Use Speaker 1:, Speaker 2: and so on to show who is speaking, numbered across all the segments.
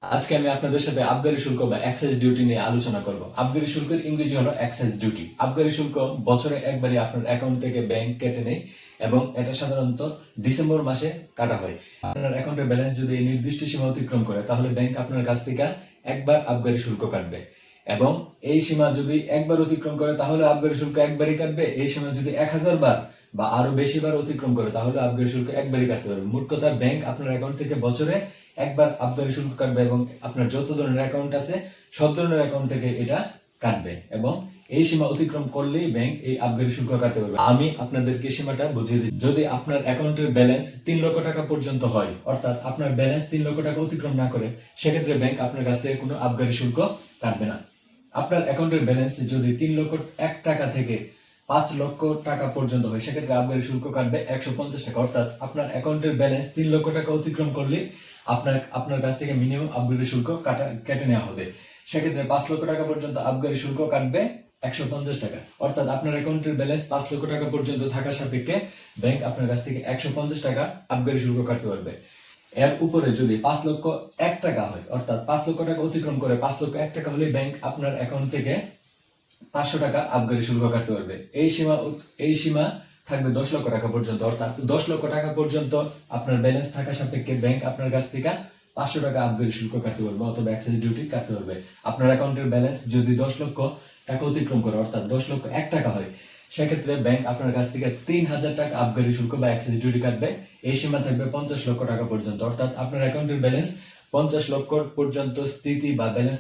Speaker 1: আজকে আমি আপনাদের সাথে আবগারি শুল্ক বা এক্সাইজ ডিউটি নিয়ে আলোচনা করব। আবগারি শুল্কের ইংরেজি হলো এক্সাইজ ডিউটি। আবগারি শুল্ক বছরে একবারই আপনার অ্যাকাউন্ট থেকে ব্যাংক কেটে নেয় এবং এটা সাধারণত ডিসেম্বর মাসে কাটা হয়। আপনার অ্যাকাউন্টের ব্যালেন্স যদি এই নির্দিষ্ট সীমা অতিক্রম করে তাহলে ব্যাংক আপনার কাছ থেকে একবার আবগারি শুল্ক কাটবে এবং এই সীমা যদি একবার অতিক্রম করে তাহলে আবগারি শুল্ক একবারই কাটবে। এই সীমা যদি 1000 বার বা আরো বেশি বার অতিক্রম করে তাহলে আবগারি শুল্ক একবারই কাটতে পারবে। মোট কথা ব্যাংক আপনার অ্যাকাউন্ট থেকে বছরে একবার আবগারি শুল্ক কাটবে এবং আপনার যত ধরনের অ্যাকাউন্ট আছে সব ধরনের অ্যাকাউন্ট থেকে এটা কাটবে এবং এই সীমা অতিক্রম করলেই ব্যাংক এই আবগারি শুল্ক কাটতে পারবে। আমি আপনাদেরকে সীমাটা বুঝিয়ে দিই। যদি আপনার অ্যাকাউন্টের ব্যালেন্স 3 লক্ষ টাকা পর্যন্ত হয়, অর্থাৎ আপনার ব্যালেন্স 3 লক্ষ টাকা অতিক্রম না করে, সেক্ষেত্রে ব্যাংক আপনার কাছ থেকে কোনো আবগারি শুল্ক কাটবে না। আপনার অ্যাকাউন্টের ব্যালেন্স যদি 3 লক্ষ 1 টাকা থেকে 5 লক্ষ টাকা পর্যন্ত হয়, সেক্ষেত্রে আবগারি শুল্ক কাটবে 150 টাকা। অর্থাৎ আপনার অ্যাকাউন্টের ব্যালেন্স 3 লক্ষ টাকা অতিক্রম করলে আপনার কাছ থেকে মিনিমাম আবগারি শুল্ক কেটে নেওয়া হবে। সেক্ষেত্রে 5 লক্ষ টাকা পর্যন্ত আবগারি শুল্ক কাটবে 150 টাকা। অর্থাৎ আপনার অ্যাকাউন্টের ব্যালেন্স 5 লক্ষ টাকা পর্যন্ত থাকা সাপেক্ষে ব্যাংক আপনার কাছ থেকে 150 টাকা আবগারি শুল্ক কাটতে পারবে। এর উপরে যদি 5 লক্ষ 1 টাকা হয়, অর্থাৎ 5 লক্ষ টাকা অতিক্রম করে 5 লক্ষ 1 টাকা হলে ব্যাংক আপনার অ্যাকাউন্ট থেকে 500 টাকা আবগারি শুল্ক কাটতে পারবে। এই সীমা থাকবে 10 লক্ষ টাকা পর্যন্ত। অর্থাৎ 10 লক্ষ টাকা পর্যন্ত আপনার ব্যালেন্স থাকা সাপেক্ষে ব্যাংক আপনার কাছ থেকে 500 টাকা আবগারি শুল্ক কাটতে পারবে অথবা এক্সাইজ ডিউটি কাটতে পারবে। আপনার অ্যাকাউন্টের ব্যালেন্স যদি 10 লক্ষ টাকা অতিক্রম করে, অর্থাৎ 10 লক্ষ 1 টাকা হয়, সেক্ষেত্রে ব্যাংক আপনার কাছ থেকে 3000 টাকা আবগারি শুল্ক বা এক্সাইজ ডিউটি কাটবে। এই সীমা থাকবে 50 লক্ষ টাকা পর্যন্ত। অর্থাৎ আপনার অ্যাকাউন্টের ব্যালেন্স 50 লক্ষ পর্যন্ত স্থিতি বা ব্যালেন্স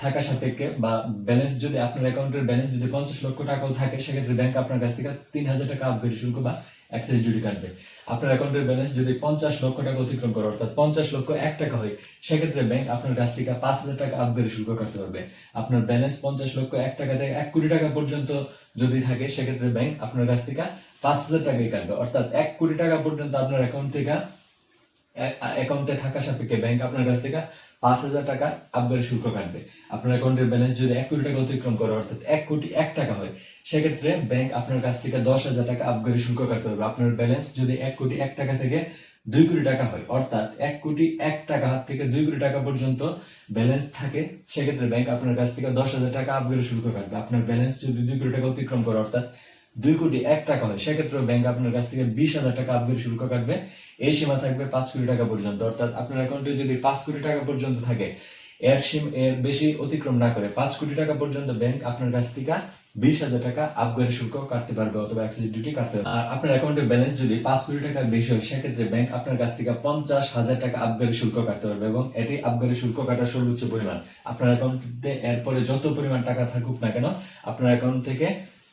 Speaker 1: থাকা সাপেক্ষে বা ব্যালেন্স যদি আপনার অ্যাকাউন্টের ব্যালেন্স যদি 50 লক্ষ টাকাও থাকে, সেক্ষেত্রে ব্যাংক আপনার কাছ থেকে 3000 টাকা আবগারি শুল্ক বা এক্সাইজ ডিউটি কাটবে। আপনার অ্যাকাউন্টের ব্যালেন্স যদি 50 লক্ষ টাকা অতিক্রম করে, অর্থাৎ 50 লক্ষ 1 টাকা হয়, সেক্ষেত্রে ব্যাংক আপনার কাছ থেকে 5000 টাকা আবগারি শুল্ক কাটতে পারবে। আপনার ব্যালেন্স 50 লক্ষ 1 টাকা থেকে 1 কোটি টাকা পর্যন্ত যদি থাকে, সেক্ষেত্রে ব্যাংক আপনার কাছ থেকে 5000 টাকাই কাটবে। অর্থাৎ 1 কোটি টাকা পর্যন্ত আপনার অ্যাকাউন্টে থাকা সাপেক্ষে ব্যাংক আপনার কাছ থেকে 5000 টাকা আবগারি শুল্ক কাটবে। আপনার অ্যাকাউন্টের ব্যালেন্স যদি 1 কোটি টাকা অতিক্রম করে, অর্থাৎ 1 কোটি 1 টাকা হয়, সেক্ষেত্রে ব্যাংক আপনার কাছ থেকে 10,000 টাকা আবগারি শুল্ক কাটতে হবে। আপনার ব্যালেন্স যদি 1 কোটি 1 টাকা থেকে 2 কোটি টাকা হয়, অর্থাৎ 1 কোটি 1 টাকা থেকে 2 কোটি টাকা পর্যন্ত ব্যালেন্স থাকে, সেক্ষেত্রে ব্যাংক আপনার কাছ থেকে 10,000 টাকা আবগারি শুল্ক কাটবে। আপনার ব্যালেন্স যদি 2 কোটি টাকা অতিক্রম করে, অর্থাৎ 2 কোটি 1 টাকা হয়, সেক্ষেত্রে ব্যাংক আপনার কাছ থেকে 20,000 টাকা আবগারি শুল্ক কাটবে। এই সীমা থাকবে 5 কোটি টাকা পর্যন্ত। অর্থাৎ আপনার অ্যাকাউন্টে যদি 5 কোটি টাকা পর্যন্ত থাকে, এর বেশি অতিক্রম না করে 5 কোটি টাকা পর্যন্ত ব্যাংক আপনার কাছ থেকে 20,000 টাকা আবগারি শুল্ক কাটতে পারবে অথবা এক্সাইজ ডিউটি কাটতে পারবে। আপনার অ্যাকাউন্টের ব্যালেন্স যদি 5 কোটি টাকার বেশি হয়, সেক্ষেত্রে ব্যাংক আপনার কাছ থেকে 50,000 টাকা আবগারি শুল্ক কাটতে পারবে এবং এটি আবগারি শুল্ক কাটার সর্বোচ্চ পরিমাণ। আপনার অ্যাকাউন্টে এরপরে যত পরিমাণ টাকা থাকুক না কেন, আপনার অ্যাকাউন্ট থেকে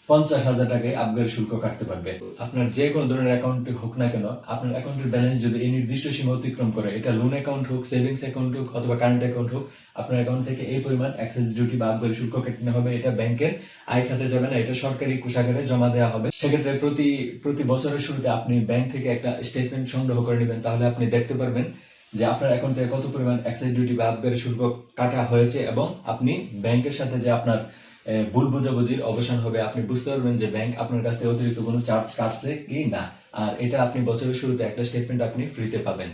Speaker 1: 50,000 টাকায় আবগারি শুল্ক কাটতে পারবে। আপনার যে কোনো ধরনের অ্যাকাউন্টে হোক না কেন, আপনার অ্যাকাউন্টের ব্যালেন্স যদি এই নির্দিষ্ট সীমা অতিক্রম করে, এটা লোন অ্যাকাউন্ট হোক, সেভিংস অ্যাকাউন্ট হোক অথবা কারেন্ট অ্যাকাউন্ট হোক, আপনার অ্যাকাউন্ট থেকে এই পরিমাণ এক্সাইজ ডিউটি বা আবগারি শুল্ক কেটে হবে। এটা ব্যাংকের আয় খাতে যাবে না, এটা সরকারি কোষাগারে জমা দেওয়া হবে। সেক্ষেত্রে প্রতি বছরের শুরুতে আপনি ব্যাংক থেকে একটা স্টেটমেন্ট সংগ্রহ করে নেবেন, তাহলে আপনি দেখতে পারবেন যে আপনার অ্যাকাউন্ট থেকে কত পরিমাণ এক্সাইজ ডিউটি বা আবগারি শুল্ক কাটা হয়েছে এবং আপনি ব্যাংকের সাথে যে আপনার ভুল বোঝাবুঝির অবসান হবে। আপনি বুঝতে পারবেন যে ব্যাংক আপনার কাছ থেকে অতিরিক্ত কোনো চার্জ কাটছে কি না। আর এটা আপনি বছরের শুরুতে একটা স্টেটমেন্ট আপনি ফ্রিতে পাবেন।